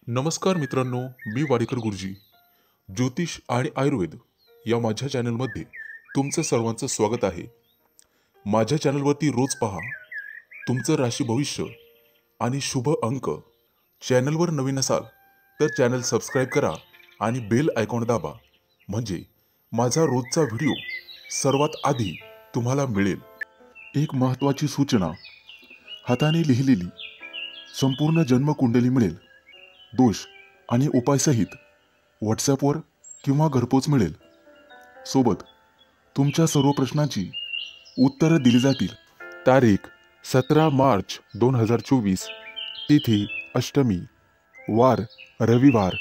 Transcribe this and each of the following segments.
नमस्कार मित्रांनो, मी वाडेकर गुरुजी. ज्योतिष आणि आयुर्वेद या माझ्या चॅनलमध्ये तुमचं सर्वांचं स्वागत आहे. माझ्या चॅनलवरती रोज पहा तुमचं राशी भविष्य आणि शुभ अंक. चॅनलवर नवीन असाल तर चॅनल सबस्क्राईब करा आणि बेल आयकॉन दाबा, म्हणजे माझा रोजचा व्हिडिओ सर्वात आधी तुम्हाला मिळेल. एक महत्त्वाची सूचना: हाताने लिहिलेली संपूर्ण जन्मकुंडली मिळेल. दोष आणि उपायसहित व्हॉट्सॲपवर किंवा घरपोच मिळेल. सोबत तुमच्या सर्व प्रश्नांची उत्तरं दिली जातील. तारीख 17 मार्च 2024. तिथी अष्टमी, वार रविवार,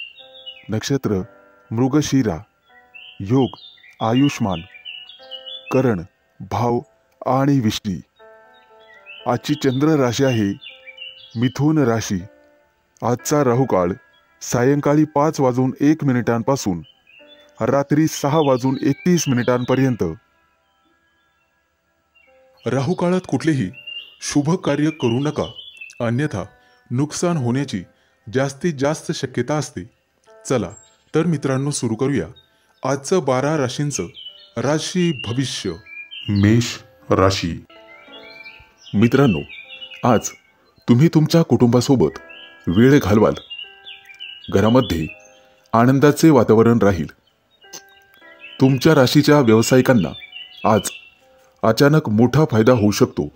नक्षत्र मृगशिरा, योग आयुष्मान, करण भाव आणि विष्टी. आजची चंद्र राशी आहे मिथुन राशी. आजचा राहुकाळ सायंकाळी 5:01 रात्री 6:31 राहुकाळात कुठलेही शुभ कार्य करू नका, अन्यथा नुकसान होण्याची जास्तीत जास्त शक्यता असते. चला तर मित्रांनो, सुरू करूया आजचं 12 राशींचं राशी भविष्य. मेष राशी. मित्रांनो, आज तुम्ही तुमच्या कुटुंबासोबत वेळ घालवाल. घरामध्ये आनंदाचे वातावरण राहील. तुमच्या राशीच्या व्यावसायिकांना आज अचानक मोठा फायदा होऊ शकतो.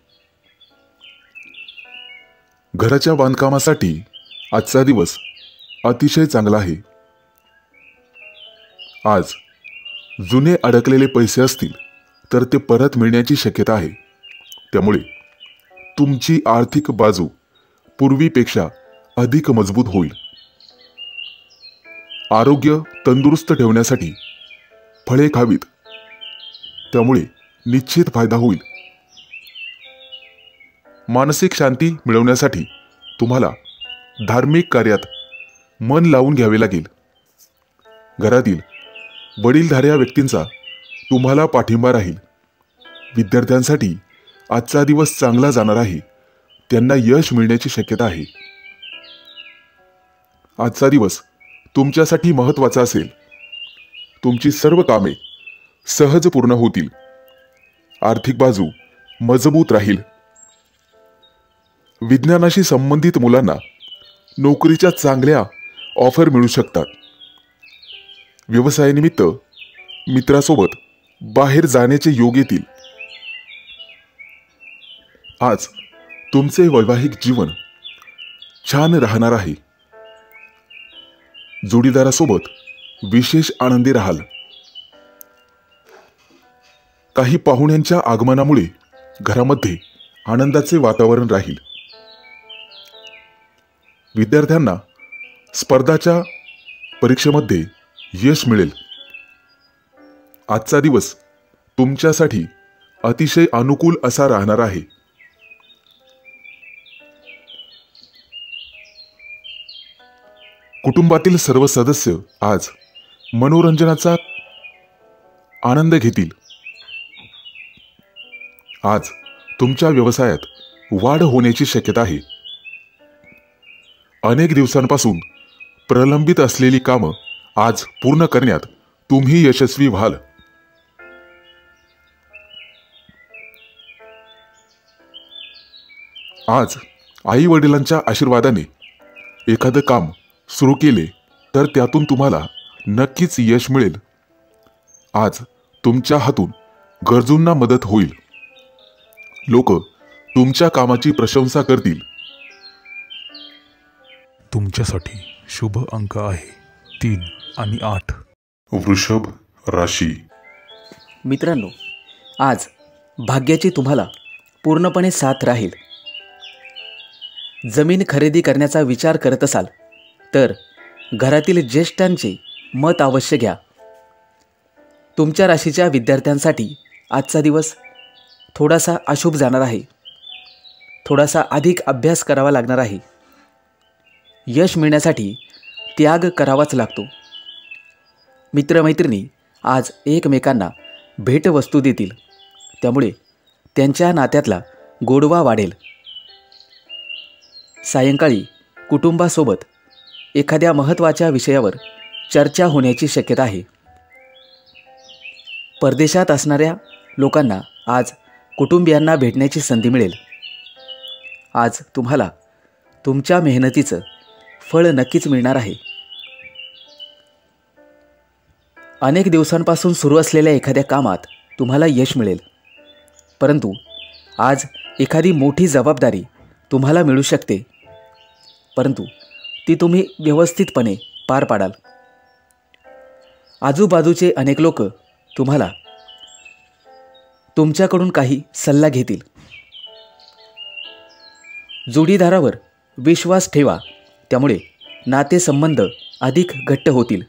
घराच्या बांधकामासाठी आजचा दिवस अतिशय चांगला आहे. आज जुने अडकलेले पैसे असतील तर ते परत मिळण्याची शक्यता आहे. त्यामुळे तुमची आर्थिक बाजू पूर्वीपेक्षा अधिक मजबूत होईल. आरोग्य तंदुरुस्त ठेवण्यासाठी फळे खावीत, त्यामुळे निश्चित फायदा होईल. मानसिक शांती मिळवण्यासाठी तुम्हाला धार्मिक कार्यात मन लावून घ्यावे लागेल. घरातील वडीलधाऱ्या व्यक्तींचा तुम्हाला पाठिंबा राहील. विद्यार्थ्यांसाठी आजचा दिवस चांगला जाणार आहे. त्यांना यश मिळण्याची शक्यता आहे. आजचा दिवस तुमच्यासाठी महत्त्वाचा असेल. तुमची सर्व कामे सहज पूर्ण होतील. आर्थिक बाजू मजबूत राहील. विज्ञानाशी संबंधित मुलांना नोकरीच्या चांगल्या ऑफर मिळू शकतात. व्यवसायानिमित्त मित्रासोबत बाहेर जाण्याचे योग येतील. आज तुमचे वैवाहिक जीवन छान राहणार आहे. जोडीदारासोबत विशेष आनंदी राहाल. काही पाहुण्यांच्या आगमनामुळे घरामध्ये आनंदाचे वातावरण राहील. विद्यार्थ्यांना स्पर्धाच्या परीक्षेमध्ये यश मिळेल. आजचा दिवस तुमच्यासाठी अतिशय अनुकूल असा राहणार आहे. कुटुंबातील सर्व सदस्य आज मनोरंजनाचा आनंद घेतील. आज तुमच्या व्यवसायात वाढ होण्याची शक्यता आहे. अनेक दिवसांपासून प्रलंबित असलेली कामं आज पूर्ण करण्यात तुम्ही यशस्वी व्हाल. आज आई वडिलांच्या आशीर्वादाने एखादं काम सुरू केले तर त्यातून तुम्हाला नक्कीच यश मिळेल. आज तुमच्या हातून गरजूंना मदत होईल. लोक तुमच्या कामाची प्रशंसा करतील. तुमच्यासाठी शुभ अंक आहे 3 आणि 8. वृषभ राशी. मित्रांनो, आज भाग्याची तुम्हाला पूर्णपणे साथ राहील. जमीन खरेदी करण्याचा विचार करत असाल तर घरातील ज्येष्ठांचे मत अवश्य घ्या. तुमच्या राशीच्या विद्यार्थ्यांसाठी आजचा दिवस थोडासा अशुभ जाणार आहे. थोडासा अधिक अभ्यास करावा लागणार आहे. यश मिळण्यासाठी त्याग करावाच लागतो. मित्रमैत्रिणी आज एकमेकांना भेटवस्तू देतील. त्यामुळे त्यांच्या नात्यातला गोडवा वाढेल. सायंकाळी कुटुंबासोबत एखाद्या महत्त्वाच्या विषयावर चर्चा होण्याची शक्यता आहे. परदेशात असणाऱ्या लोकांना आज कुटुंबियांना भेटण्याची संधी मिळेल. आज तुम्हाला तुमच्या मेहनतीचं फळ नक्कीच मिळणार आहे. अनेक दिवसांपासून सुरू असलेल्या एखाद्या कामात तुम्हाला यश मिळेल, परंतु आज एखादी मोठी जबाबदारी तुम्हाला मिळू शकते, परंतु ती तुम्ही व्यवस्थितपणे पार पाडाल. आजूबाजूचे अनेक लोक तुम्हाला तुमच्याकडून काही सल्ला घेतील. जोडीदारावर विश्वास ठेवा, त्यामुळे नातेसंबंध अधिक घट्ट होतील.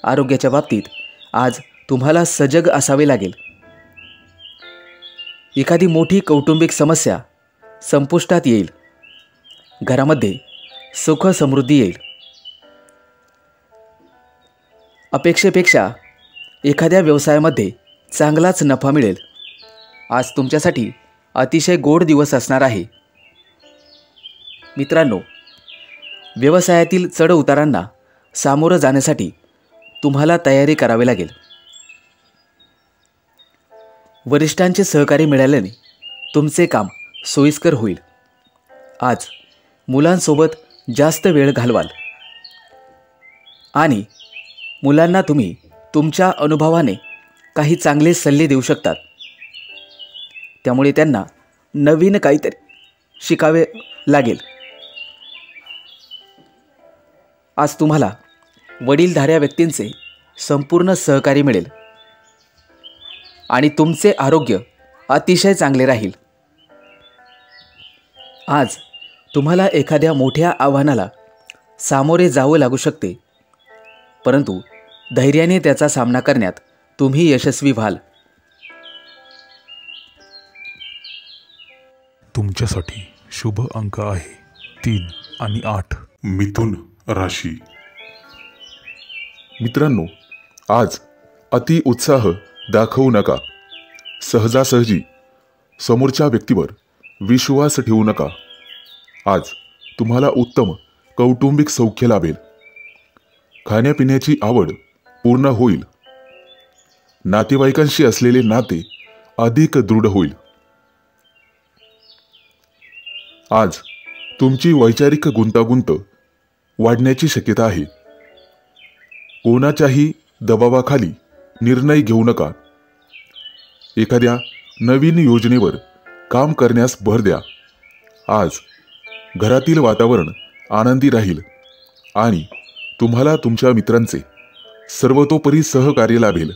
आरोग्याच्या बाबतीत आज तुम्हाला सजग असावे लागेल. एखादी मोठी कौटुंबिक समस्या संपुष्टात येईल. घरामध्ये सुख समृद्धी येईल. अपेक्षेपेक्षा एखाद्या व्यवसायामध्ये चांगलाच नफा मिळेल. आज तुमच्यासाठी अतिशय गोड दिवस असणार आहे. मित्रांनो, व्यवसायातील चढउतारांना सामोरं जाण्यासाठी तुम्हाला तयारी करावी लागेल. वरिष्ठांचे सहकार्य मिळाल्याने तुमचे काम सोयीस्कर होईल. आज मुलांसोबत जास्त वेळ घालवाल आणि मुलांना तुम्ही तुमच्या अनुभवाने काही चांगले सल्ले देऊ शकतात. त्यामुळे त्यांना नवीन काहीतरी शिकावे लागेल. आज तुम्हाला वडीलधाऱ्या व्यक्तींचे संपूर्ण सहकार्य मिळेल आणि तुमचे आरोग्य अतिशय चांगले राहील. आज तुम्हाला एखाद्या मोठ्या आव्हानाला सामोरे जावं लागू शकते, परंतु धैर्याने त्याचा सामना करण्यात तुम्ही यशस्वी व्हाल. तुमच्यासाठी शुभ अंक आहे 3 आणि 8. मिथुन राशी. मित्रांनो, आज अति उत्साह दाखवू नका. सहजासहजी समोरच्या व्यक्तीवर विश्वास ठेवू नका. आज तुम्हाला उत्तम कौटुंबिक सौख्य लाभेल. खाण्यापिण्याची आवड पूर्ण होईल. नातेवाईकांशी असलेले नाते अधिक दृढ होईल. आज तुमची वैचारिक गुंतागुंत वाढण्याची शक्यता आहे. कोणाच्याही दबावाखाली निर्णय घेऊ नका. एखाद्या नवीन योजनेवर काम करण्यास भर द्या. आज घरातील वातावरण आनंदी राहील आणि तुम्हाला तुमच्या मित्रांचे सर्वतोपरी सहकार्य लाभेल.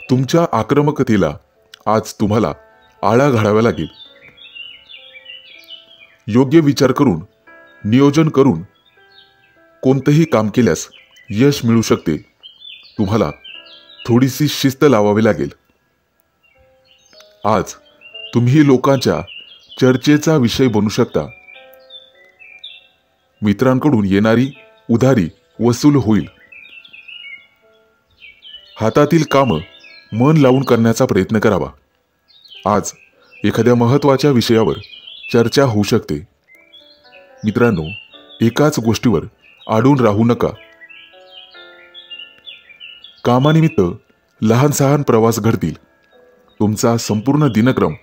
तुमच्या आक्रमकतेला आज तुम्हाला आळा घालावा लागेल. योग्य विचार करून, नियोजन करून कोणतेही काम केल्यास यश मिळू शकते. तुम्हाला थोडीशी शिस्त लावावी लागेल. आज तुम्ही लोकांच्या चर्चेचा विषय बनू शकता. मित्रांकडून येणारी उधारी वसूल होईल. हातातील कामं मन लावून करण्याचा प्रयत्न करावा. आज एखाद्या महत्त्वाच्या विषयावर चर्चा होऊ शकते. मित्रांनो, एकाच गोष्टीवर अडून राहू नका. कामानिमित्त लहान सहान प्रवास घडतील. तुमचा संपूर्ण दिनक्रम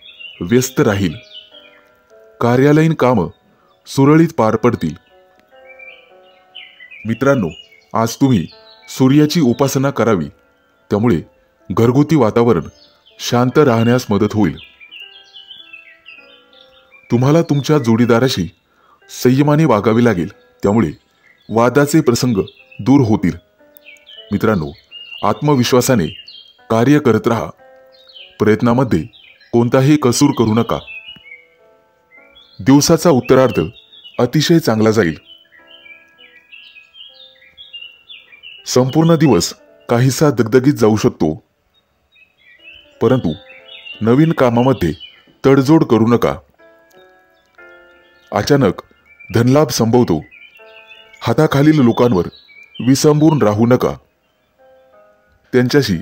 व्यस्त राहील. कार्यालयीन कामं सुरळीत पार पडतील. मित्रांनो, आज तुम्ही सूर्याची उपासना करावी. त्यामुळे घरगुती वातावरण शांत राहण्यास मदत होईल. तुम्हाला तुमच्या जोडीदाराशी संयमाने वागावे लागेल. त्यामुळे वादाचे प्रसंग दूर होतील. मित्रांनो, आत्मविश्वासाने कार्य करत राहा. प्रयत्नामध्ये कोणताही कसूर करू नका. दिवसाचा उत्तरार्ध अतिशय चांगला जाईल. संपूर्ण दिवस काहीसा दगदगीत जाऊ शकतो, परंतु नवीन कामामध्ये तडजोड करू नका. अचानक धनलाभ संभवतो. हाताखालील लोकांवर विसंबून राहू नका. त्यांच्याशी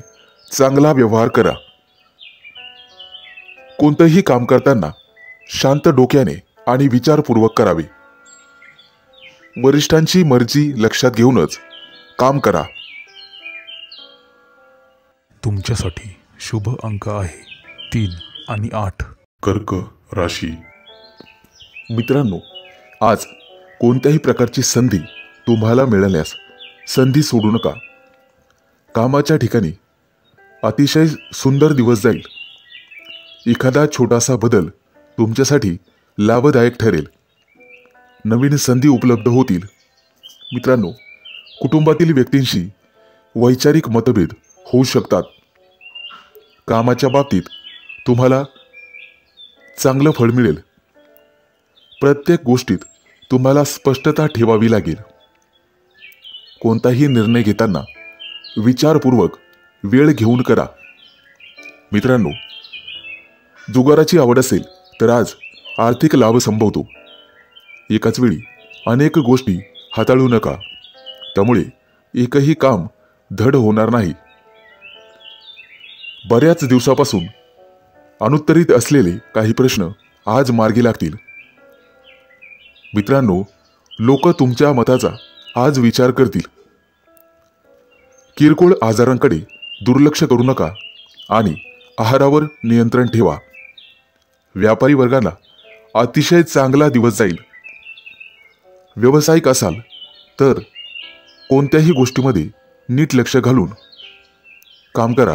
चांगला व्यवहार करा. कोणतेही काम करताना शांत डोक्याने आणि विचारपूर्वक करावे. वरिष्ठांची मर्जी लक्षात घेऊनच काम करा. तुमच्यासाठी शुभ अंक आहे 3 आणि 8. कर्क राशी. मित्रांनो, आज कोणत्याही प्रकारची संधी तुम्हाला मिळाल्यास संधी सोडू नका. कामाच्या ठिकाणी अतिशय सुंदर दिवस जाईल. एखादा छोटासा बदल तुमच्यासाठी लाभदायक ठरेल. नवीन संधी उपलब्ध होतील. मित्रांनो, कुटुंबातील व्यक्तींशी वैचारिक मतभेद होऊ शकतात. कामाच्या बाबतीत तुम्हाला चांगलं फळ मिळेल. प्रत्येक गोष्टीत तुम्हाला स्पष्टता ठेवावी लागेल. कोणताही निर्णय घेताना विचारपूर्वक वेळ घेऊन करा. मित्रांनो, जुगाराची आवड असेल तर आज आर्थिक लाभ संभवतो. एकाच वेळी अनेक गोष्टी हाताळू नका, त्यामुळे एकही काम धड होणार नाही. बऱ्याच दिवसापासून अनुत्तरित असलेले काही प्रश्न आज मार्गी लागतील. मित्रांनो, लोक तुमच्या मताचा आज विचार करतील. किरकोळ आजारांकडे दुर्लक्ष करू नका आणि आहारावर नियंत्रण ठेवा. व्यापारी वर्गाला अतिशय चांगला दिवस जाईल. व्यावसायिक असाल तर कोणत्याही गोष्टीमध्ये नीट लक्ष घालून काम करा.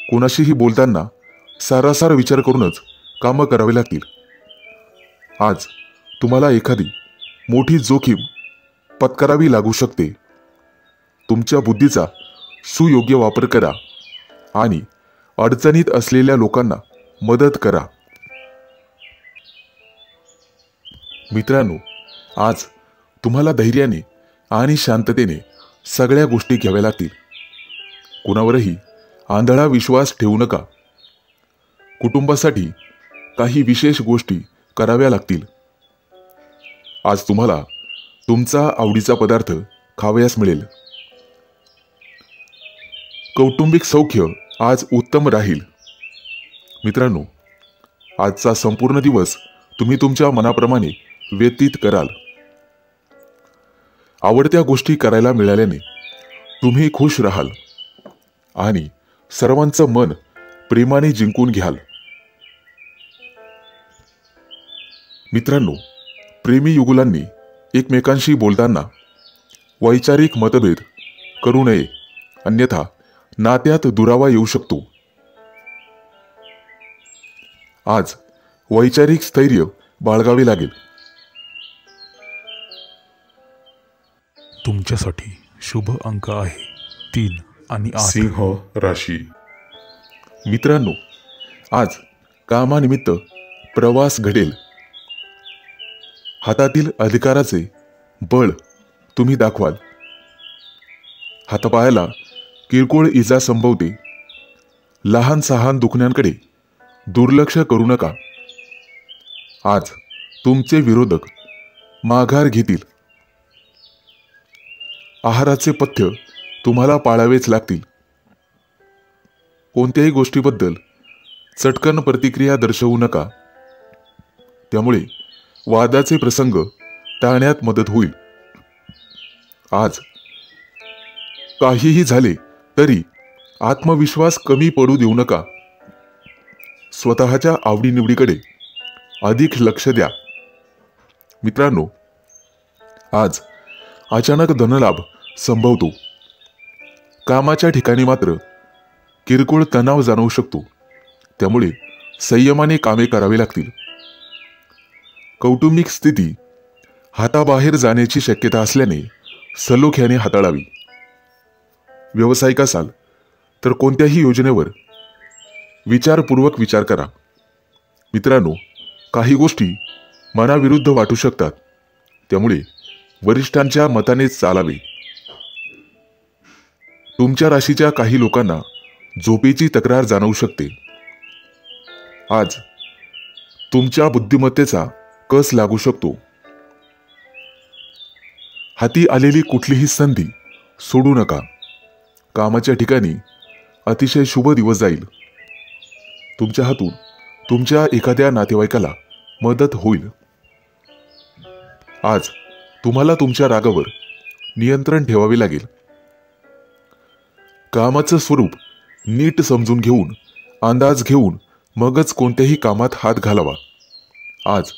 कोणाशीही बोलताना सारासार विचार करूनच कामं करावी लागतील. आज तुम्हाला एखादी मोठी जोखीम पत्करावी लागू शकते. तुमच्या बुद्धीचा सुयोग्य वापर करा आणि अडचणीत असलेल्या लोकांना मदत करा. मित्रांनो, आज तुम्हाला धैर्याने आणि शांततेने सगळ्या गोष्टी घ्याव्या लागतील. कुणावरही आंधळा विश्वास ठेवू नका. कुटुंबासाठी काही विशेष गोष्टी कराव्या लागतील. आज तुम्हाला तुमचा आवडीचा पदार्थ खावयास मिळेल. कौटुंबिक सौख्य आज उत्तम राहील. मित्रांनो, आजचा संपूर्ण दिवस तुम्ही तुमच्या मनाप्रमाणे व्यतीत कराल. आवडत्या गोष्टी करायला मिळाल्याने तुम्ही खुश राहाल आणि सर्वांचं मन प्रेमाने जिंकून घ्याल. मित्रांनो, प्रेमी युगुलांनी एकमेकांशी बोलताना वैचारिक मतभेद करू नये, अन्यथा नात्यात दुरावा येऊ शकतो. आज वैचारिक स्थैर्य बाळगावे लागेल. तुमच्यासाठी शुभ अंक आहे 3 आणि 8. सिंह राशी. मित्रांनो, आज कामानिमित्त प्रवास घडेल. हातातील अधिकाराचे बळ तुम्ही दाखवाल. हातापायाला किरकोळ इजा संभवते. लहान सहान दुखण्यांकडे दुर्लक्ष करू नका. आज तुमचे विरोधक माघार घेतील. आहाराचे पथ्य तुम्हाला पाळावेच लागतील. कोणत्याही गोष्टीबद्दल चटकन प्रतिक्रिया दर्शवू नका, त्यामुळे वादाचे प्रसंग टाळण्यात मदत होईल. आज काहीही झाले तरी आत्मविश्वास कमी पडू देऊ नका. स्वतःच्या आवडीनिवडीकडे अधिक लक्ष द्या. मित्रांनो, आज अचानक धनलाभ संभवतो. कामाच्या ठिकाणी मात्र किरकोळ तणाव जाणवू शकतो, त्यामुळे संयमाने कामे करावी लागतील. कौटुंबिक स्थिती हाताबाहेर जाण्याची शक्यता असल्याने सलोख्याने हाताळावी. व्यावसायिक असाल तर कोणत्याही योजनेवर विचारपूर्वक विचार करा. मित्रांनो, काही गोष्टी मनाविरुद्ध वाटू शकतात, त्यामुळे वरिष्ठांच्या मताने चालावे. तुमच्या राशीच्या काही लोकांना झोपेची तक्रार जाणवू शकते. आज तुमच्या बुद्धिमत्तेचा कस लागू शकतो. हाती आलेली कुठलीही संधी सोडू नका. कामाच्या ठिकाणी अतिशय शुभ दिवस जाईल. तुमच्या हातून तुमच्या एखाद्या नातेवाईकाला मदत होईल. आज तुम्हाला तुमच्या रागावर नियंत्रण ठेवावे लागेल. कामाचं स्वरूप नीट समजून घेऊन, अंदाज घेऊन मगच कोणत्याही कामात हात घालावा. आज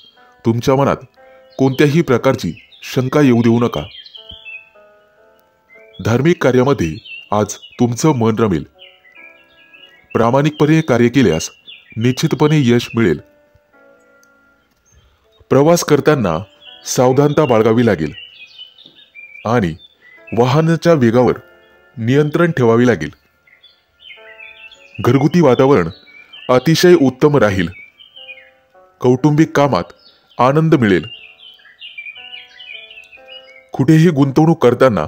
तुमच्या मनात कोणत्याही प्रकारची शंका येऊ देऊ नका. धार्मिक कार्यामध्ये आज तुमचं मन रमेल. प्रामाणिकपणे कार्य केल्यास निश्चितपणे यश मिळेल. प्रवास करताना सावधानता बाळगावी लागेल आणि वाहनाच्या वेगावर नियंत्रण ठेवावे लागेल. घरगुती वातावरण अतिशय उत्तम राहील. कौटुंबिक कामात आनंद मिळेल. कुठेही गुंतवणूक करताना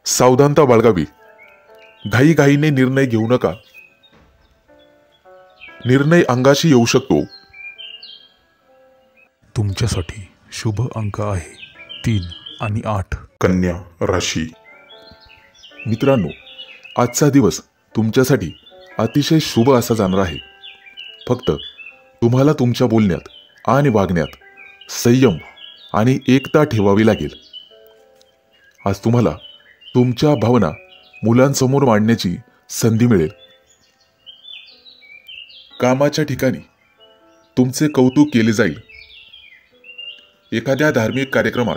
सावधानता बाळगावी. घाईघाईने निर्णय घेऊ नका. निर्णय अंगाशी येऊ शकतो. तुमच्यासाठी शुभ अंक आहे 3 आणि 8. कन्या राशी. मित्रांनो, आजचा दिवस तुमच्यासाठी अतिशय शुभ असा जाणार आहे. फक्त तुम्हाला तुमच्या बोलण्यात आणि वागण्यात संयम आणि एकता ठेवावी लागेल. आज तुम्हाला तुमच्या भावना मुलांसमोर मांडण्याची संधी मिळेल. कामाच्या ठिकाणी तुमचे कौतुक केले जाईल. एखाद्या धार्मिक कार्यक्रमात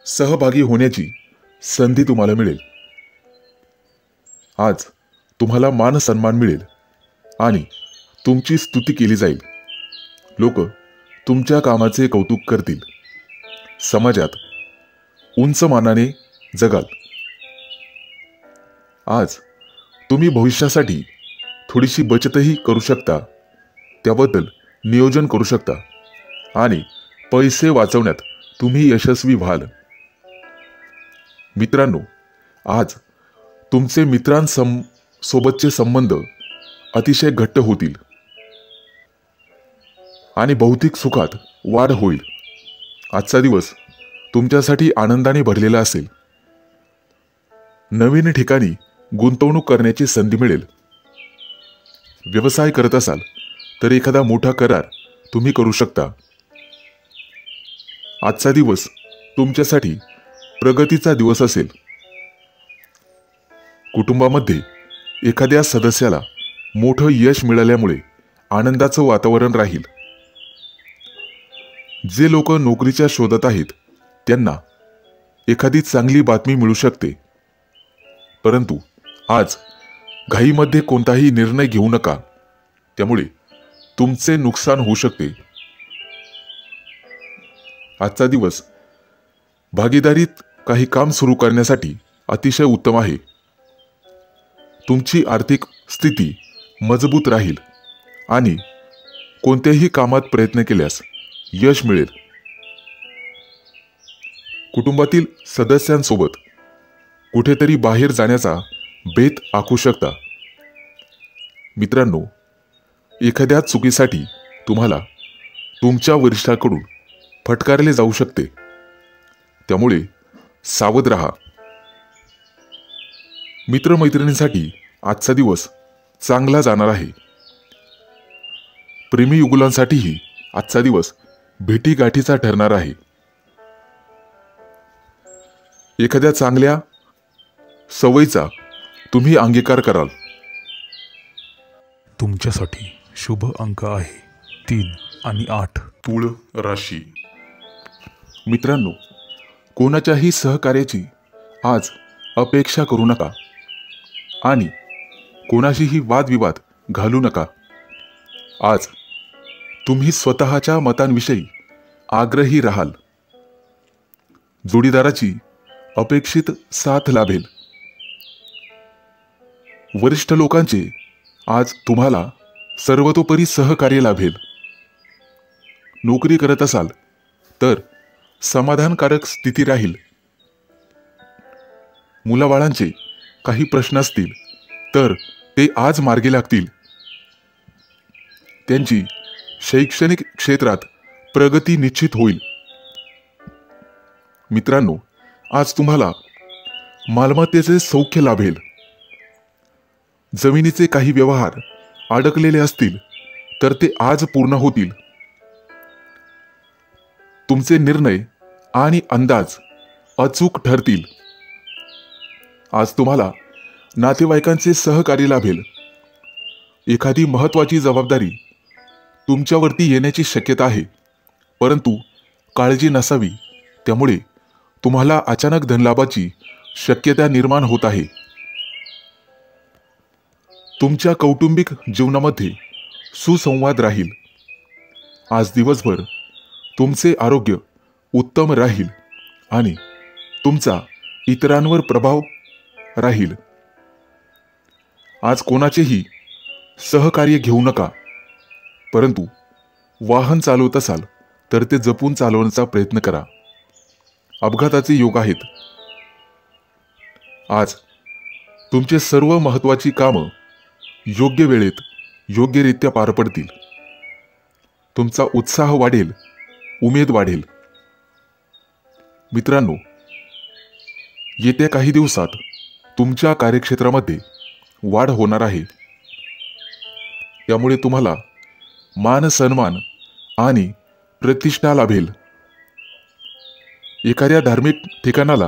सहभागी होण्याची संधी तुम्हाला मिळेल. आज तुम्हाला मान सन्मान मिळेल आणि तुमची स्तुती केली जाईल. लोक तुमच्या कामाचे कौतुक करतील. समाजात उंच मानाने जगाल. आज तुम्ही भविष्यासाठी थोडीशी बचतही करू शकता. त्याबद्दल नियोजन करू शकता आणि पैसे वाचवण्यात तुम्ही यशस्वी व्हाल. मित्रांनो, आज तुमचे मित्रांसोबतचे संबंध अतिशय घट्ट होतील आणि भौतिक सुखात वाढ होईल. आजचा दिवस तुमच्यासाठी आनंदाने भरलेला असेल. नवीन ठिकाणी गुंतवणूक करण्याची संधी मिळेल. व्यवसाय करत असाल तर एखादा मोठा करार तुम्ही करू शकता. आजचा दिवस तुमच्यासाठी प्रगतीचा दिवस असेल. कुटुंबामध्ये एखाद्या सदस्याला मोठं यश मिळाल्यामुळे आनंदाचं वातावरण राहील. जे लोक नोकरीच्या शोधात आहेत त्यांना एखादी चांगली बातमी मिळू शकते. परंतु आज घाईमध्ये कोणताही निर्णय घेऊ नका. त्यामुळे तुमचे नुकसान होऊ शकते. आजचा दिवस भागीदारीत काही काम सुरू करण्यासाठी अतिशय उत्तम आहे. तुमची आर्थिक स्थिती मजबूत राहील आणि कोणत्याही कामात प्रयत्न केल्यास यश मिळेल. कुटुंबातील सदस्यांसोबत कुठेतरी बाहेर जाण्याचा बेत आखू शकता. मित्रांनो, एखाद्या चुकीसाठी तुम्हाला तुमच्या वरिष्ठाकडून फटकारले जाऊ शकते. त्यामुळे सावध राहा. मित्रमैत्रिणींसाठी आजचा दिवस चांगला जाणार आहे. प्रेमी युगुलांसाठीही आजचा दिवस भेटीगाठीचा ठरणार आहे. एखाद्या चांगल्या सवयीचा तुम्ही अंगीकार कराल. तुमच्यासाठी शुभ अंक आहे 3 आणि 8. तुळ राशी. मित्रांनो, कोणाच्याही सहकार्याची आज अपेक्षा करू नका आणि कोणाशीही वादविवाद घालू नका. आज तुम्ही स्वतःच्या मतांविषयी आग्रही राहाल. जोडीदाराची अपेक्षित साथ लाभेल. वरिष्ठ लोकांचे आज तुम्हाला सर्वतोपरी सहकार्य लाभेल. नोकरी करत असाल तर समाधानकारक स्थिती राहील. मुलाबाळांचे काही प्रश्न असतील तर ते आज मार्गी लागतील. त्यांची शैक्षणिक क्षेत्रात प्रगती निश्चित होईल. मित्रांनो, आज तुम्हाला मालमत्तेचे सौख्य लाभेल. जमिनीचे काही व्यवहार अडकलेले असतील तर ते आज पूर्ण होतील. तुमचे निर्णय आणि अंदाज अचूक ठरतील. आज तुम्हाला नातेवाईकांचे सहकार्य लाभेल. एखादी महत्त्वाची जबाबदारी तुमच्यावरती येण्याची शक्यता आहे, परंतु काळजी नसावी, त्यामुळे तुम्हाला अचानक धनलाभाची शक्यता निर्माण होत आहे. तुमच्या कौटुंबिक जीवनामध्ये सुसंवाद राहील. आज दिवसभर तुमचे आरोग्य उत्तम राहील आणि तुमचा इतरांवर प्रभाव राहील. आज कोणाचेही सहकार्य घेऊ नका, परंतु वाहन चालवत असाल तर ते जपून चालवण्याचा प्रयत्न करा. अपघाताचे योग आहेत. आज तुमचे सर्व महत्त्वाची कामं योग्य वेळेत योग्यरित्या पार पडतील. तुमचा उत्साह वाढेल, उमेद वाढेल. मित्रांनो, येत्या काही दिवसात तुमच्या कार्यक्षेत्रामध्ये वाढ होणार आहे. त्यामुळे तुम्हाला मान सन्मान आणि प्रतिष्ठा लाभेल. एखाद्या धार्मिक ठिकाणाला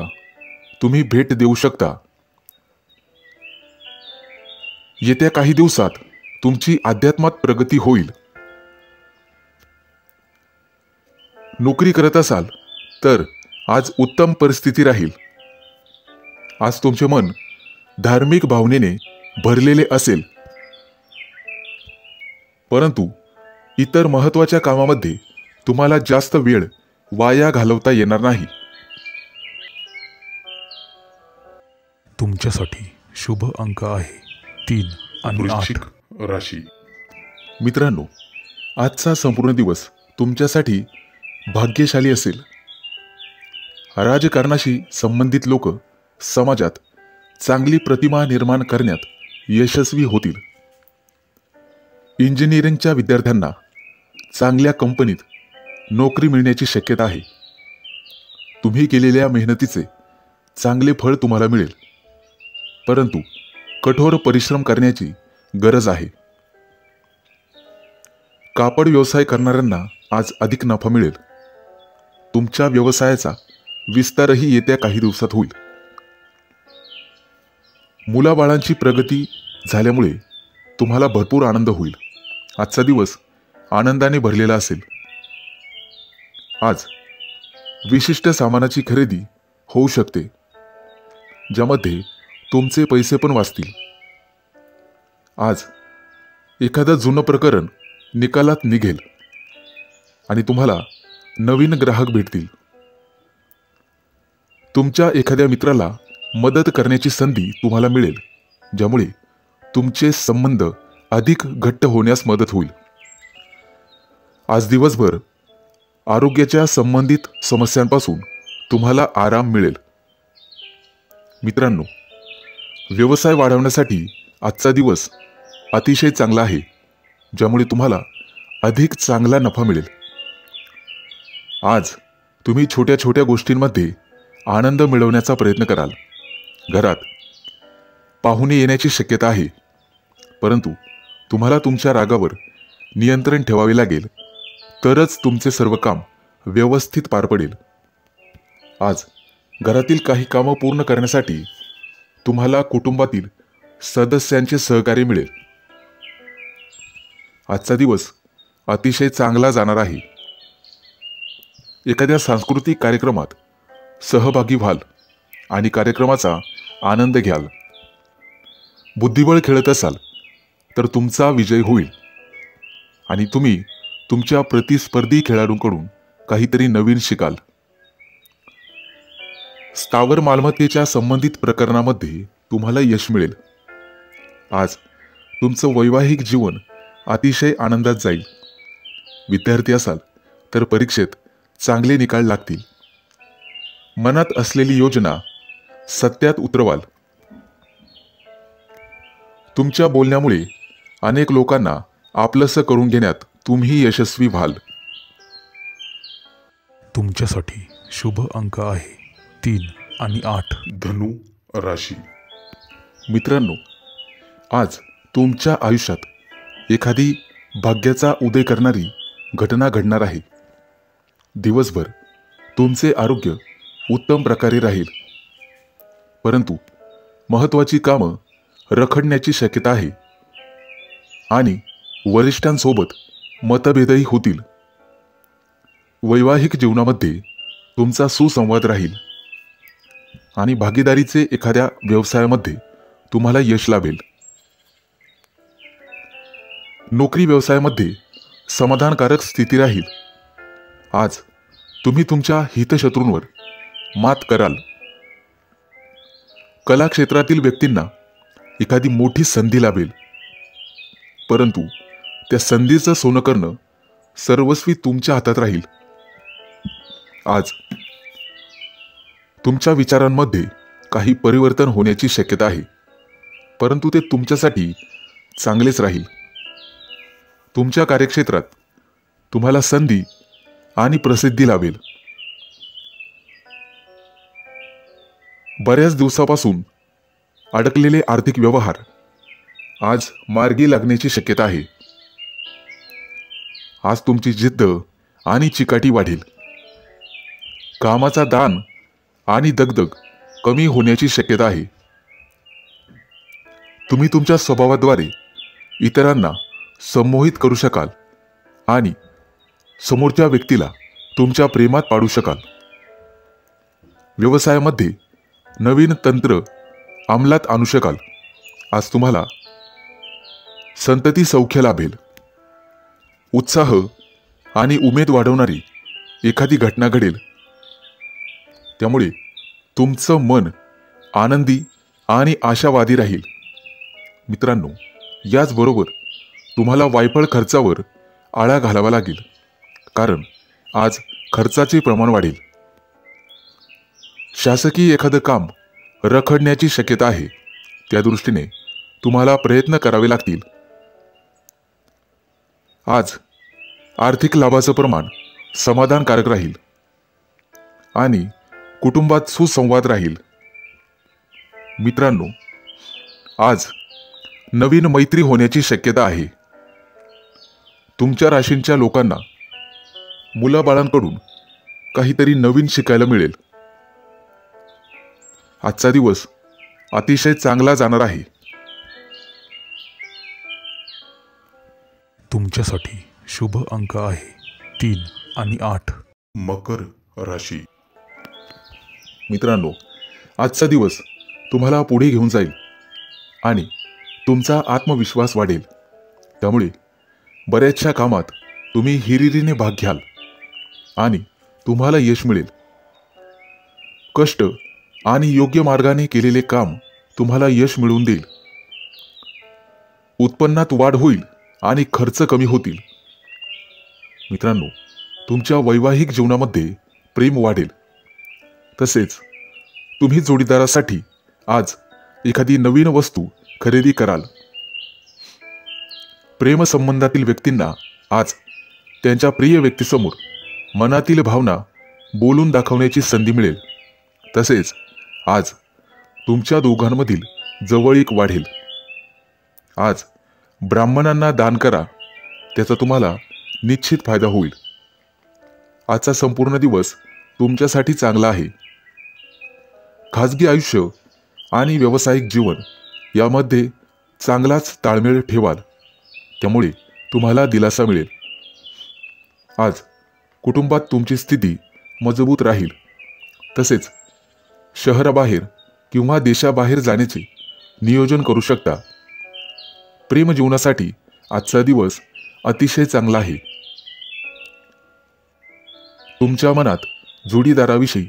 तुम्ही भेट देऊ शकता. येत्या काही दिवसात तुमची अध्यात्मात प्रगती होईल. नोकरी करत असाल तर आज उत्तम परिस्थिती राहील. आज तुमचे मन धार्मिक भावनेने भरलेले असेल, परंतु इतर महत्त्वाच्या कामामध्ये तुम्हाला जास्त वेळ वाया घालवता येणार नाही. तुमच्यासाठी शुभ अंक आहे 3 आणि 8. वृश्चिक राशी. मित्रांनो, आजचा संपूर्ण दिवस तुमच्यासाठी भाग्यशाली असेल. राजकारणाशी संबंधित लोक समाजात चांगली प्रतिमा निर्माण करण्यात यशस्वी होतील. इंजिनिअरिंगच्या विद्यार्थ्यांना चांगल्या कंपनीत नोकरी मिळण्याची शक्यता आहे. तुम्ही केलेल्या मेहनतीचे चांगले फळ तुम्हाला मिळेल, परंतु कठोर परिश्रम करण्याची गरज आहे. कापड व्यवसाय करणाऱ्यांना आज अधिक नफा मिळेल. तुमच्या व्यवसायाचा विस्तारही येत्या काही दिवसात होईल. मुलाबाळांची प्रगती झाल्यामुळे तुम्हाला भरपूर आनंद होईल. आजचा दिवस आनंदाने भरलेला असेल. आज विशिष्ट सामानाची खरेदी होऊ शकते, ज्यामध्ये तुमचे पैसे पण वाचतील. आज एखादं जुनं प्रकरण निकालात निघेल आणि तुम्हाला नवीन ग्राहक भेटतील. तुमच्या एखाद्या मित्राला मदत करण्याची संधी तुम्हाला मिळेल, ज्यामुळे तुमचे संबंध अधिक घट्ट होण्यास मदत होईल. आज दिवसभर आरोग्याच्या संबंधित समस्यांपासून तुम्हाला आराम मिळेल. मित्रांनो, व्यवसाय वाढवण्यासाठी आजचा दिवस अतिशय चांगला आहे, ज्यामुळे तुम्हाला अधिक चांगला नफा मिळेल. आज तुम्ही छोट्या छोट्या गोष्टींमध्ये आनंद मिळवण्याचा प्रयत्न कराल. घरात पाहुणे येण्याची शक्यता आहे, परंतु तुम्हाला तुमच्या रागावर नियंत्रण ठेवावे लागेल, तरच तुमचे सर्व काम व्यवस्थित पार पडेल. आज घरातील काही कामं पूर्ण करण्यासाठी तुम्हाला कुटुंबातील सदस्यांचे सहकार्य मिळेल. आजचा दिवस अतिशय चांगला जाणार आहे. एखाद्या सांस्कृतिक कार्यक्रमात सहभागी व्हाल आणि कार्यक्रमाचा आनंद घ्याल. बुद्धिबळ खेळत असाल तर तुमचा विजय होईल आणि तुम्ही तुमच्या प्रतिस्पर्धी खेळाडूंकडून काहीतरी नवीन शिकाल. स्थावर मालमत्तेच्या संबंधित प्रकरणामध्ये तुम्हाला यश मिळेल. आज तुमचं वैवाहिक जीवन अतिशय आनंदात जाईल. विद्यार्थी असाल तर परीक्षेत चांगले निकाल लागतील. मनात असलेली योजना सत्यात उतरवाल. तुमच्या बोलण्यामुळे अनेक लोकांना आपलंसं करून घेण्यात तुम्ही यशस्वी व्हाल. तुमच्यासाठी शुभ अंक आहे 3 आणि 8. धनु राशी. मित्रांनो, आज तुमच्या आयुष्यात एखादी भाग्याचा उदय करणारी घटना घडणार आहे. दिवसभर तुमचे आरोग्य उत्तम प्रकारे राहील, परंतु महत्त्वाची कामं रखडण्याची शक्यता आहे आणि वरिष्ठांसोबत मतभेदही होतील. वैवाहिक जीवनामध्ये तुमचा सुसंवाद राहील आणि भागीदारीचे एखाद्या व्यवसायामध्ये तुम्हाला यश लाभेल. नोकरी व्यवसायामध्ये समाधानकारक स्थिती राहील. आज तुम्ही तुमच्या हितशत्रूंवर मात कराल. कला क्षेत्रातील व्यक्तींना एखादी मोठी संधी लाभेल, परंतु त्या संधीचं सोनं करणं सर्वस्वी तुमच्या हातात राहील. आज तुमच्या विचारांमध्ये काही परिवर्तन होण्याची शक्यता आहे, परंतु ते तुमच्यासाठी चांगलेच राहील. तुमच्या कार्यक्षेत्रात तुम्हाला संधी आणि प्रसिद्धी लाभेल. बऱ्याच दिवसापासून अडकलेले आर्थिक व्यवहार आज मार्गी लागण्याची शक्यता आहे. आज तुमची जिद्द आणि चिकाटी वाढेल. कामाचा दान आणि दगदग कमी होण्याची शक्यता आहे. तुम्ही तुमच्या स्वभावाद्वारे इतरांना संमोहित करू शकाल आणि समोरच्या व्यक्तीला तुमच्या प्रेमात पाडू शकाल. व्यवसायामध्ये नवीन तंत्र अंमलात आणू शकाल. आज तुम्हाला संतती सौख्य लाभेल. उत्साह आणि उमेद वाढवणारी एखादी घटना घडेल, त्यामुळे तुमचं मन आनंदी आणि आशावादी राहील. मित्रांनो, याचबरोबर तुम्हाला वायफळ खर्चावर आळा घालावा लागेल, कारण आज खर्चाचे प्रमाण वाढेल. शासकीय एखादं काम रखडण्याची शक्यता आहे, त्या दृष्टीने तुम्हाला प्रयत्न करावे लागतील. आज आर्थिक लाभाचं प्रमाण समाधानकारक राहील आणि कुटुंबात सुसंवाद राहील. मित्रांनो, आज नवीन मैत्री होण्याची शक्यता आहे. तुमच्या राशींच्या लोकांना मुलाबाळांकडून काहीतरी नवीन शिकायला मिळेल. आजचा दिवस अतिशय चांगला जाणार आहे. तुमच्यासाठी शुभ अंक आहे 3 आणि 8. मकर राशी. मित्रांनो, आजचा दिवस तुम्हाला पुढे घेऊन जाईल आणि तुमचा आत्मविश्वास वाढेल. त्यामुळे बऱ्याचशा कामात तुम्ही हिरिरीने भाग घ्याल आणि तुम्हाला यश मिळेल. कष्ट आणि योग्य मार्गाने केलेले काम तुम्हाला यश मिळवून देईल. उत्पन्नात वाढ होईल आणि खर्च कमी होतील. मित्रांनो, तुमच्या वैवाहिक जीवनामध्ये प्रेम वाढेल. तसेच तुम्ही जोडीदारासाठी आज एखादी नवीन वस्तू खरेदी कराल. प्रेमसंबंधातील व्यक्तींना आज त्यांच्या प्रिय व्यक्तीसमोर मनातील भावना बोलून दाखवण्याची संधी मिळेल. तसेच आज तुमच्या दोघांमधील जवळीक वाढेल. आज ब्राह्मणांना दान करा, त्याचा तुम्हाला निश्चित फायदा होईल. आजचा संपूर्ण दिवस तुमच्यासाठी चांगला आहे. खाजगी आयुष्य आणि व्यावसायिक जीवन यामध्ये चांगलाच ताळमेळ ठेवाल, त्यामुळे तुम्हाला दिलासा मिळेल. आज कुटुंबात तुमची स्थिती मजबूत राहील. तसेच शहराबाहेर किंवा देशाबाहेर जाण्याचे नियोजन करू शकता. प्रेमजीवनासाठी आजचा दिवस अतिशय चांगला आहे. तुमच्या मनात जोडीदाराविषयी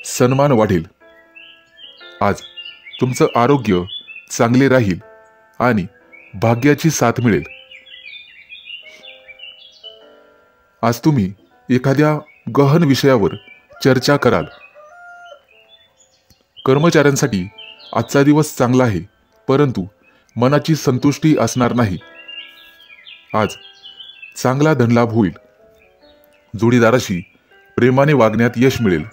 सन्मान वाढेल. आज तुमचं आरोग्य चांगले राहील आणि भाग्याची साथ मिळेल. आज तुम्ही एखाद्या गहन विषयावर चर्चा कराल. कर्मचाऱ्यांसाठी आजचा दिवस चांगला आहे, परंतु मनाची संतुष्टी असणार नाही. आज चांगला धनलाभ होईल. जोडीदाराशी प्रेमाने वागण्यात यश मिळेल.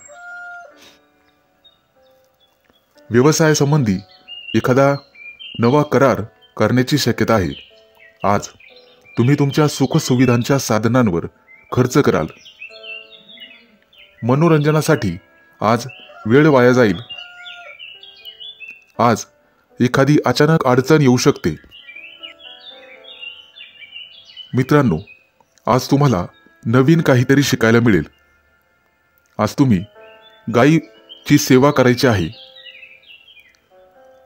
व्यवसायासंबंधी एखादा नवा करार करण्याची शक्यता आहे. आज तुम्ही तुमच्या सुखसुविधांच्या साधनांवर खर्च कराल. मनोरंजनासाठी आज वेळ वाया जाईल. आज एखादी अचानक अडचण येऊ शकते. मित्रांनो, आज तुम्हाला नवीन काहीतरी शिकायला मिळेल. आज तुम्ही गायीची सेवा करायची आहे.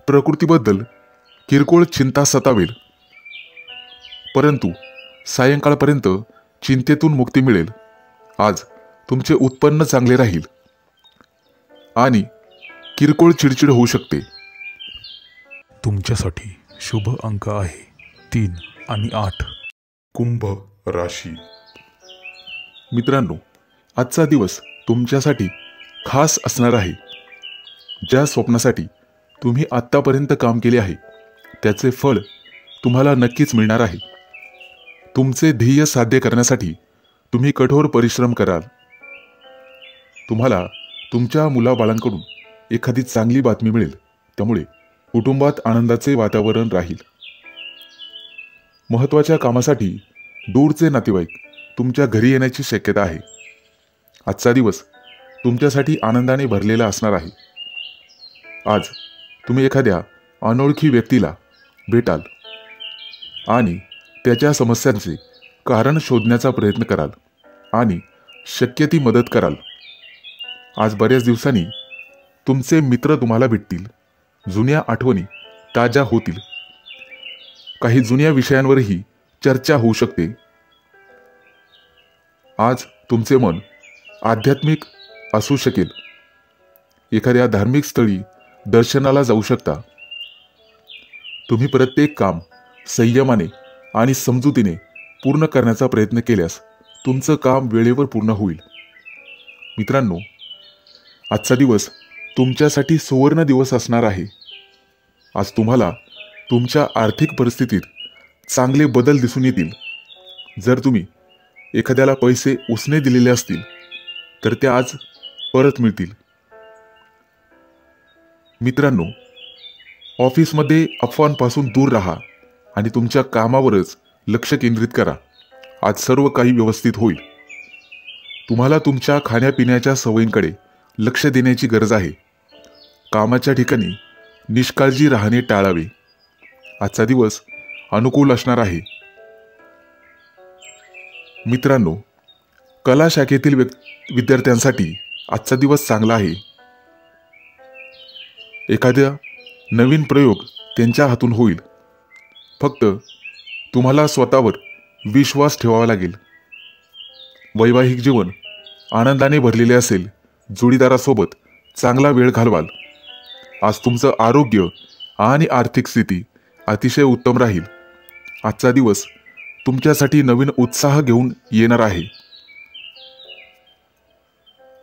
प्रकृतीबद्दल किरकोळ चिंता सतावेल, परंतु सायंकाळपर्यंत चिंतेतून मुक्ती मिळेल. आज तुमचे उत्पन्न चांगले राहील आणि किरकोळ चिडचिड होऊ शकते. तुमच्यासाठी शुभ अंक आहे 3 आणि 8. कुंभ राशी. मित्रांनो, आजचा दिवस तुमच्यासाठी खास असणार आहे. ज्या स्वप्नासाठी तुम्ही आत्तापर्यंत काम केले आहे त्याचे फळ तुम्हाला नक्कीच मिळणार आहे. तुमचे ध्येय साध्य करण्यासाठी तुम्ही कठोर परिश्रम कराल. तुम्हाला तुमच्या मुलाबाळांकडून एखादी चांगली बातमी मिळेल, त्यामुळे कुटुंबात आनंदाचे वातावरण राहील. महत्त्वाच्या कामासाठी दूरचे नातेवाईक तुमच्या घरी येण्याची शक्यता आहे. आजचा दिवस तुमच्यासाठी आनंदाने भरलेला असणार आहे. आज तुम्ही एखाद्या अनोळखी व्यक्तीला भेटाल आणि त्याच्या समस्यांचे कारण शोधण्याचा प्रयत्न कराल आणि शक्य ती मदत कराल. आज बऱ्याच दिवसांनी तुमचे मित्र तुम्हाला भेटतील. जुन्या आठवणी ताज्या होतील. काही जुन्या विषयांवरही चर्चा होऊ शकते. आज तुमचे मन आध्यात्मिक असू शकेल. एखाद्या धार्मिक स्थळी दर्शनाला जाऊ शकता. तुम्ही प्रत्येक काम संयमाने आणि समजुतीने पूर्ण करण्याचा प्रयत्न केल्यास तुमचं काम वेळेवर पूर्ण होईल. मित्रांनो, आजचा दिवस तुमच्यासाठी सुवर्ण दिवस असणार आहे. आज तुम्हाला तुमच्या आर्थिक परिस्थितीत चांगले बदल दिसून येतील. जर तुम्ही एखाद्याला पैसे उसने दिलेले असतील तर ते आज परत मिळतील. मित्रांनो, ऑफिसमध्ये अफवांपासून दूर राहा आणि तुमच्या कामावरच लक्ष केंद्रित करा. आज सर्व काही व्यवस्थित होईल. तुम्हाला तुमच्या खाण्यापिण्याच्या सवयींकडे लक्ष देण्याची गरज आहे. कामाच्या ठिकाणी निष्काळजी राहणे टाळावे. आजचा दिवस अनुकूल असणार आहे. मित्रांनो, कला शाखेतील विद्यार्थ्यांसाठी आजचा दिवस चांगला आहे. एखादा नवीन प्रयोग त्यांच्या हातून होईल. फक्त तुम्हाला स्वतःवर विश्वास ठेवावा लागेल. वैवाहिक जीवन आनंदाने भरलेले असेल. जोडीदारासोबत चांगला वेळ घालवाल. आज तुमचं आरोग्य आणि आर्थिक स्थिती अतिशय उत्तम राहील. आजचा दिवस तुमच्यासाठी नवीन उत्साह घेऊन येणार आहे.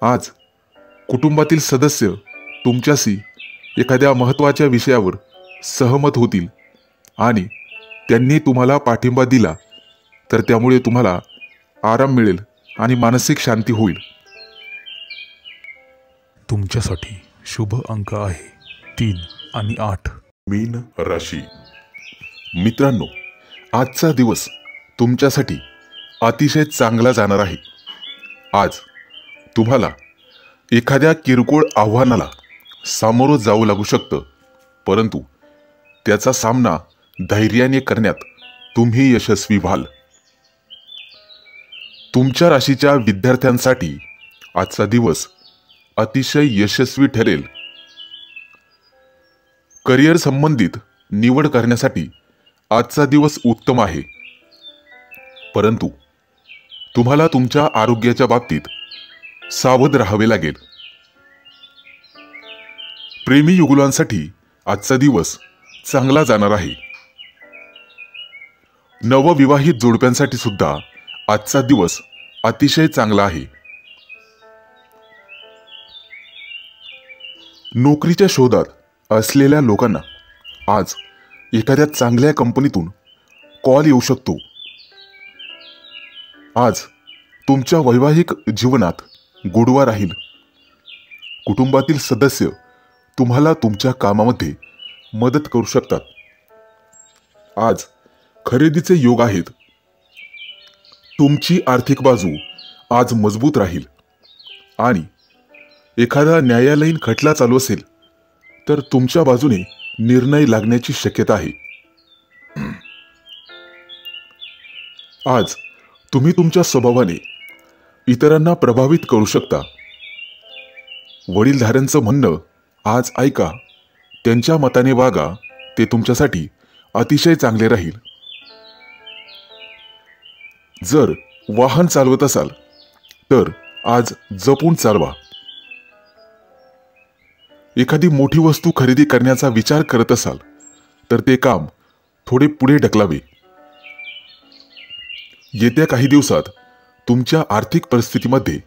आज कुटुंबातील सदस्य तुमच्याशी एखाद्या महत्त्वाच्या विषयावर सहमत होतील आणि त्यांनी तुम्हाला पाठिंबा दिला तर त्यामुळे तुम्हाला आराम मिळेल आणि मानसिक शांती होईल. तुमच्यासाठी शुभ अंक आहे 3 आणि 8. मीन राशी. मित्रांनो, आजचा दिवस तुमच्यासाठी अतिशय चांगला जाणार आहे. आज तुम्हाला एखाद्या किरकोळ आव्हानाला सामोरं जावं लागू शकतं, परंतु त्याचा सामना धैर्याने करण्यात तुम्ही यशस्वी व्हाल. तुमच्या राशीच्या विद्यार्थ्यांसाठी आजचा दिवस अतिशय यशस्वी ठरेल. करिअर संबंधित निवड करण्यासाठी आजचा दिवस उत्तम आहे, परंतु तुम्हाला तुमच्या आरोग्याच्या बाबतीत सावध राहावे लागेल. प्रेमी युगुलांसाठी आजचा दिवस चांगला जाणार आहे. नवविवाहित जोडप्यांसाठी सुद्धा आजचा दिवस अतिशय चांगला आहे. नोकरीच्या शोधात असलेल्या लोकांना आज एखाद्या चांगल्या कंपनीतून कॉल येऊ शकतो. आज तुमच्या वैवाहिक जीवनात गोडवा राहील. कुटुंबातील सदस्य तुम्हाला तुमच्या कामामध्ये मदत करू शकतात. आज खरेदीचे योग आहेत. तुमची आर्थिक बाजू आज मजबूत राहील आणि एखादा न्यायालयीन खटला चालू असेल तर तुमच्या बाजूने निर्णय लागण्याची शक्यता आहे. आज तुम्ही तुमच्या स्वभावाने इतरांना प्रभावित करू शकता. वडीलधाऱ्यांचं म्हणणं आज ऐका, त्यांच्या मताने वागा, ते तुमच्यासाठी अतिशय चांगले राहील. जर वाहन चालवत असाल तर आज जपून चालवा. एखादी मोठी वस्तू खरेदी करण्याचा विचार करत असाल तर ते काम थोडे पुढे ढकलावे. येत्या काही दिवसात तुमच्या आर्थिक परिस्थितीमध्ये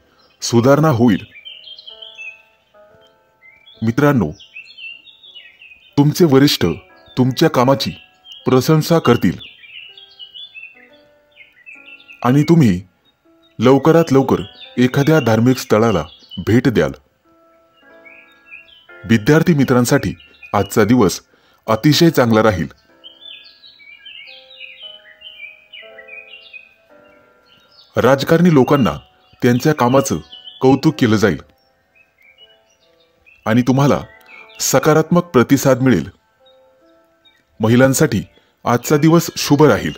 सुधारणा होईल. मित्रांनो, तुमचे वरिष्ठ तुमच्या कामाची प्रशंसा करतील आणि तुम्ही लवकरात लवकर एखाद्या धार्मिक स्थळाला भेट द्याल. विद्यार्थी मित्रांसाठी आजचा दिवस अतिशय चांगला राहील. राजकारणी लोकांना त्यांच्या कामाचं कौतुक केलं जाईल आणि तुम्हाला सकारात्मक प्रतिसाद मिळेल. महिलांसाठी आजचा दिवस शुभ राहील.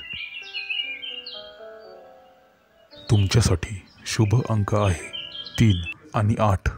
तुमच्यासाठी शुभ अंक आहे 3 आणि 8.